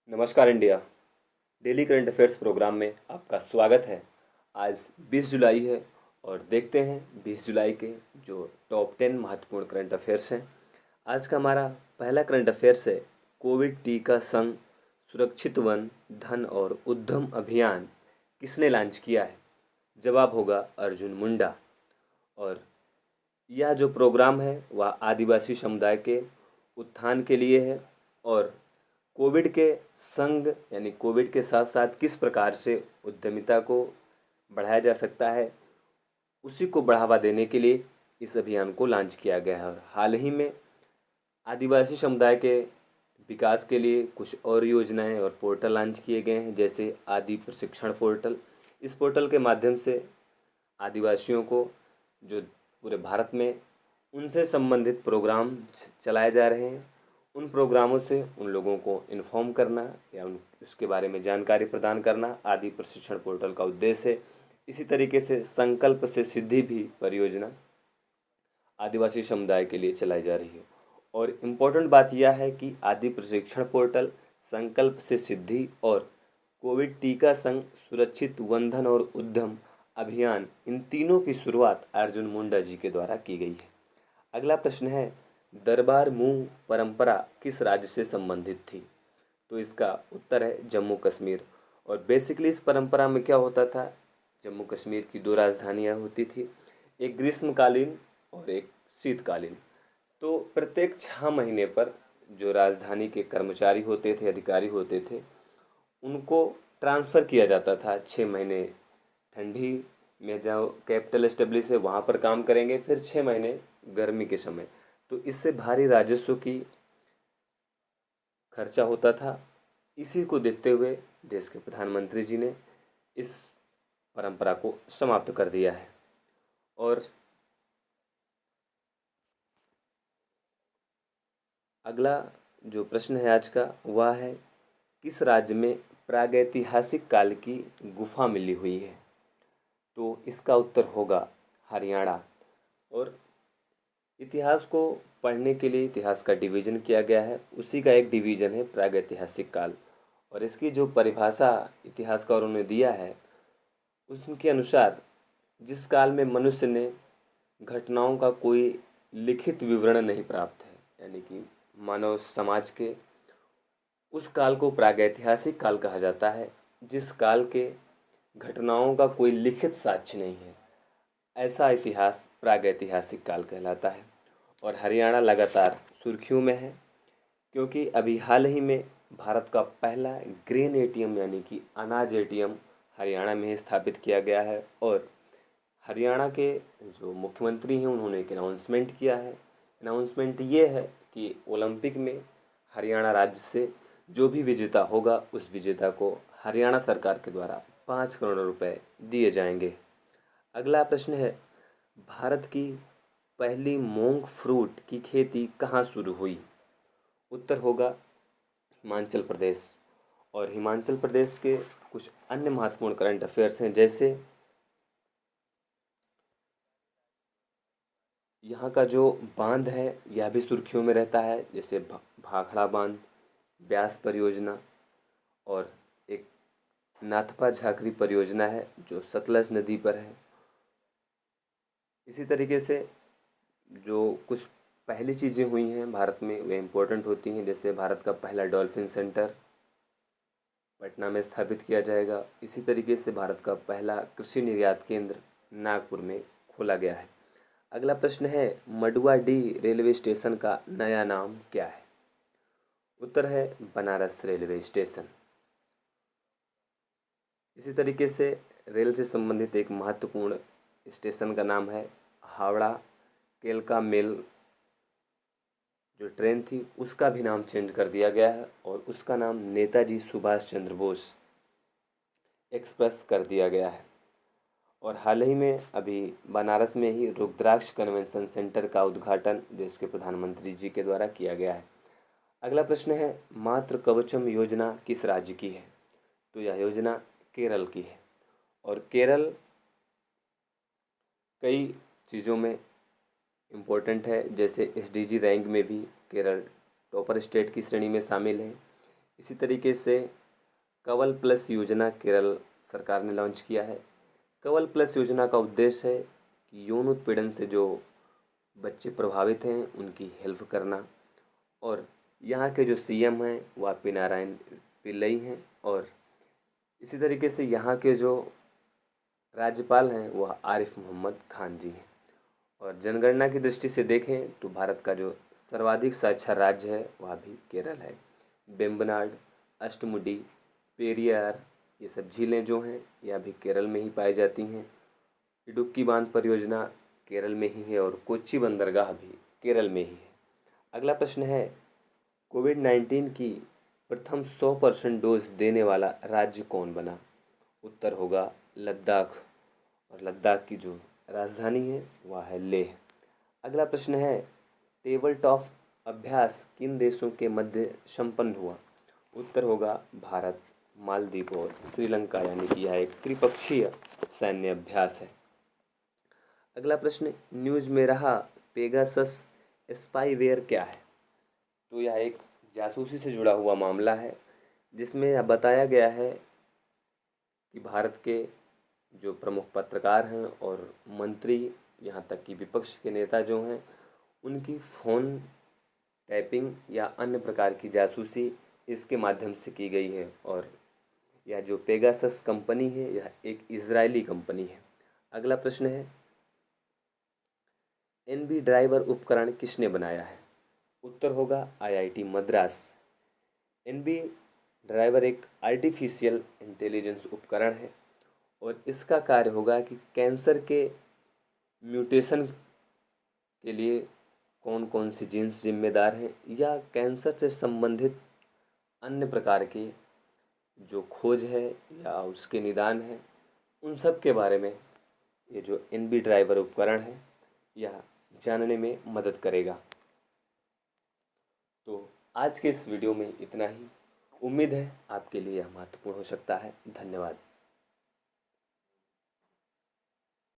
नमस्कार India. Daily current affairs programme में आपका स्वागत है। आज 20 जुलाई है और देखते हैं 20 जुलाई के जो टॉप 10 महत्वपूर्ण करंट अफेयर्स हैं। आज का हमारा पहला करंट अफेयर्स है, कोविड टीका संग सुरक्षित वन धन और उद्यम अभियान किसने लॉन्च किया है? जवाब होगा अर्जुन मुंडा। और यह जो प्रोग्राम है वह आदिवासी समुदाय के उत्थान के लिए है और कोविड के संग यानी कोविड के साथ साथ किस प्रकार से उद्यमिता को बढ़ाया जा सकता है, उसी को बढ़ावा देने के लिए इस अभियान को लॉन्च किया गया है। और हाल ही में आदिवासी समुदाय के विकास के लिए कुछ और योजनाएं और पोर्टल लॉन्च किए गए हैं, जैसे आदि प्रशिक्षण पोर्टल। इस पोर्टल के माध्यम से आदिवासियों को जो पूरे भारत में उनसे संबंधित प्रोग्राम चलाए जा रहे हैं, उन प्रोग्रामों से उन लोगों को इन्फॉर्म करना या उसके बारे में जानकारी प्रदान करना आदि प्रशिक्षण पोर्टल का उद्देश्य है। इसी तरीके से संकल्प से सिद्धि भी परियोजना आदिवासी समुदाय के लिए चलाई जा रही है। और इम्पोर्टेंट बात यह है कि आदि प्रशिक्षण पोर्टल, संकल्प से सिद्धि और कोविड टीका संग सुरक्षित वंधन और उद्यम अभियान, इन तीनों की शुरुआत अर्जुन मुंडा जी के द्वारा की गई है। अगला प्रश्न है, दरबार मूंग परंपरा किस राज्य से संबंधित थी? तो इसका उत्तर है जम्मू कश्मीर। और बेसिकली इस परंपरा में क्या होता था, जम्मू कश्मीर की दो राजधानियाँ होती थी, एक ग्रीष्मकालीन और एक शीतकालीन। तो प्रत्येक 6 महीने पर जो राजधानी के कर्मचारी होते थे, अधिकारी होते थे, उनको ट्रांसफ़र किया जाता था। 6 महीने ठंडी में जाओ कैपिटल एस्टेब्लिश है वहाँ पर काम करेंगे, फिर 6 महीने गर्मी के समय। तो इससे भारी राजस्व की खर्चा होता था। इसी को देखते हुए देश के प्रधानमंत्री जी ने इस परंपरा को समाप्त कर दिया है। और अगला जो प्रश्न है आज का, वह है, किस राज्य में प्रागैतिहासिक काल की गुफा मिली हुई है? तो इसका उत्तर होगा हरियाणा। और इतिहास को पढ़ने के लिए इतिहास का डिवीज़न किया गया है, उसी का एक डिवीज़न है प्रागैतिहासिक काल। और इसकी जो परिभाषा इतिहासकारों ने दिया है, उसके अनुसार जिस काल में मनुष्य ने घटनाओं का कोई लिखित विवरण नहीं प्राप्त है, यानी कि मानव समाज के, उस काल को प्रागैतिहासिक काल कहा जाता है। जिस काल के घटनाओं का कोई लिखित साक्ष्य नहीं है, ऐसा इतिहास प्रागैतिहासिक काल कहलाता है। और हरियाणा लगातार सुर्खियों में है, क्योंकि अभी हाल ही में भारत का पहला ग्रेन एटीएम यानी कि अनाज एटीएम हरियाणा में ही स्थापित किया गया है। और हरियाणा के जो मुख्यमंत्री हैं, उन्होंने एक अनाउंसमेंट किया है। अनाउंसमेंट ये है कि ओलंपिक में हरियाणा राज्य से जो भी विजेता होगा, उस विजेता को हरियाणा सरकार के द्वारा 5 करोड़ रुपए दिए जाएंगे। अगला प्रश्न है, भारत की पहली मोंग फ्रूट की खेती कहाँ शुरू हुई? उत्तर होगा हिमाचल प्रदेश। और हिमाचल प्रदेश के कुछ अन्य महत्वपूर्ण करंट अफेयर्स हैं, जैसे यहाँ का जो बांध है यह भी सुर्खियों में रहता है, जैसे भाखड़ा बांध, ब्यास परियोजना, और एक नाथपा झाकरी परियोजना है जो सतलज नदी पर है। इसी तरीके से जो कुछ पहली चीज़ें हुई हैं भारत में वे इम्पोर्टेंट होती हैं, जैसे भारत का पहला डॉल्फिन सेंटर पटना में स्थापित किया जाएगा। इसी तरीके से भारत का पहला कृषि निर्यात केंद्र नागपुर में खोला गया है। अगला प्रश्न है, मडुवाडीह रेलवे स्टेशन का नया नाम क्या है? उत्तर है बनारस रेलवे स्टेशन। इसी तरीके से रेल से संबंधित एक महत्वपूर्ण स्टेशन का नाम है हावड़ा केलका मेल। जो ट्रेन थी उसका भी नाम चेंज कर दिया गया है और उसका नाम नेताजी सुभाष चंद्र बोस एक्सप्रेस कर दिया गया है। और हाल ही में अभी बनारस में ही रुद्राक्ष कन्वेंशन सेंटर का उद्घाटन देश के प्रधानमंत्री जी के द्वारा किया गया है। अगला प्रश्न है, मातृ कवचम योजना किस राज्य की है? तो यह योजना केरल की है। और केरल कई चीज़ों में इम्पोर्टेंट है, जैसे एसडीजी रैंक में भी केरल टॉपर स्टेट की श्रेणी में शामिल है। इसी तरीके से कवल प्लस योजना केरल सरकार ने लॉन्च किया है। कवल प्लस योजना का उद्देश्य है कि यौन उत्पीड़न से जो बच्चे प्रभावित हैं उनकी हेल्प करना। और यहाँ के जो सीएम हैं वह पी नारायण पिल्लई हैं, और इसी तरीके से यहाँ के जो राज्यपाल हैं वह आरिफ मोहम्मद खान जी हैं। और जनगणना की दृष्टि से देखें तो भारत का जो सर्वाधिक साक्षर राज्य है वह भी केरल है। वेम्बनाड, अष्टमुडी, पेरियार ये सब झीलें जो हैं यह भी केरल में ही पाई जाती हैं। इडुक्की बांध परियोजना केरल में ही है और कोच्चि बंदरगाह भी केरल में ही है। अगला प्रश्न है, कोविड-19 की प्रथम 100% डोज देने वाला राज्य कौन बना? उत्तर होगा लद्दाख, और लद्दाख की जो राजधानी है वह है लेह। अगला प्रश्न है, टेबल टॉप अभ्यास किन देशों के मध्य संपन्न हुआ? उत्तर होगा भारत, मालदीव और श्रीलंका, यानी कि यह एक त्रिपक्षीय सैन्य अभ्यास है। अगला प्रश्न, न्यूज़ में रहा पेगासस स्पाईवेयर क्या है? तो यह एक जासूसी से जुड़ा हुआ मामला है जिसमें यह बताया गया है कि भारत के जो प्रमुख पत्रकार हैं और मंत्री, यहाँ तक कि विपक्ष के नेता जो हैं, उनकी फ़ोन टैपिंग या अन्य प्रकार की जासूसी इसके माध्यम से की गई है। और यह जो पेगासस कंपनी है यह एक इजरायली कंपनी है। अगला प्रश्न है, एनबी ड्राइवर उपकरण किसने बनाया है? उत्तर होगा आईआईटी मद्रास। एनबी ड्राइवर एक आर्टिफिशियल इंटेलिजेंस उपकरण है और इसका कार्य होगा कि कैंसर के म्यूटेशन के लिए कौन कौन सी जीन्स जिम्मेदार हैं या कैंसर से संबंधित अन्य प्रकार के जो खोज है या उसके निदान है, उन सब के बारे में ये जो एनबी ड्राइवर उपकरण है यह जानने में मदद करेगा। तो आज के इस वीडियो में इतना ही। उम्मीद है आपके लिए यह महत्वपूर्ण हो सकता है। धन्यवाद।